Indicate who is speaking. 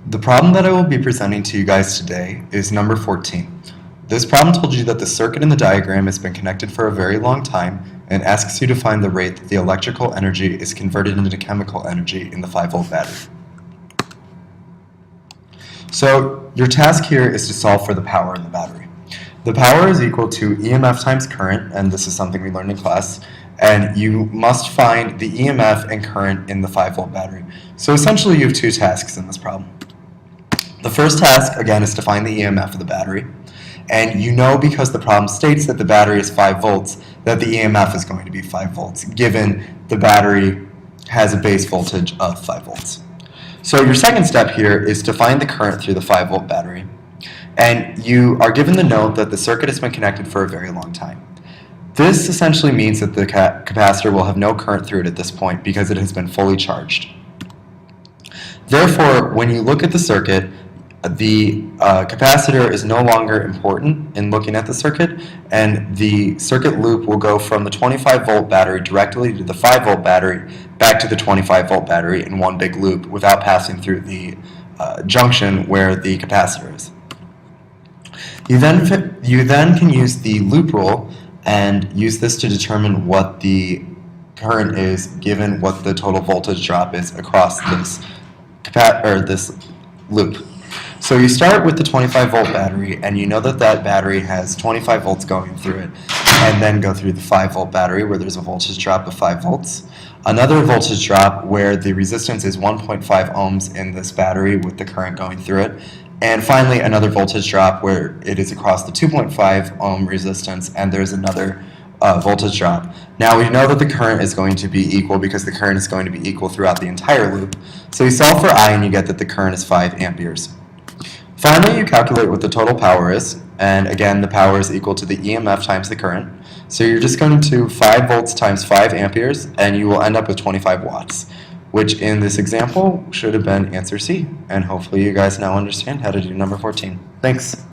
Speaker 1: The problem that I will be presenting to you guys today is number 14. This problem told you that the circuit in the diagram has been connected for a very long time and asks you to find the rate that the electrical energy is converted into chemical energy in the 5-volt battery. So your task here is to solve for the power in the battery. The power is equal to EMF times current, and this is something we learned in class, and you must find the EMF and current in the 5-volt battery. So essentially you have two tasks in this problem. The first task, again, is to find the EMF of the battery. And you know, because the problem states that the battery is 5 volts, that the EMF is going to be 5 volts, given the battery has a base voltage of 5 volts. So your second step here is to find the current through the 5-volt battery. And you are given the note that the circuit has been connected for a very long time. This essentially means that the capacitor will have no current through it at this point because it has been fully charged. Therefore, when you look at the circuit, the capacitor is no longer important in looking at the circuit, and the circuit loop will go from the 25-volt battery directly to the 5-volt battery back to the 25-volt battery in one big loop without passing through the junction where the capacitor is. You then can use the loop rule and use this to determine what the current is given what the total voltage drop is across this loop. So you start with the 25-volt battery, and you know that that battery has 25 volts going through it, and then go through the 5-volt battery where there's a voltage drop of 5 volts. Another voltage drop where the resistance is 1.5 ohms in this battery with the current going through it. And finally, another voltage drop where it is across the 2.5 ohm resistance, and there's another voltage drop. Now we know that the current is going to be equal because the current is going to be equal throughout the entire loop. So you solve for I and you get that the current is 5 amperes. Finally, you calculate what the total power is, and again the power is equal to the EMF times the current. So you're just going to 5 volts times 5 amperes, and you will end up with 25 watts, which in this example should have been answer C. And hopefully you guys now understand how to do number 14. Thanks.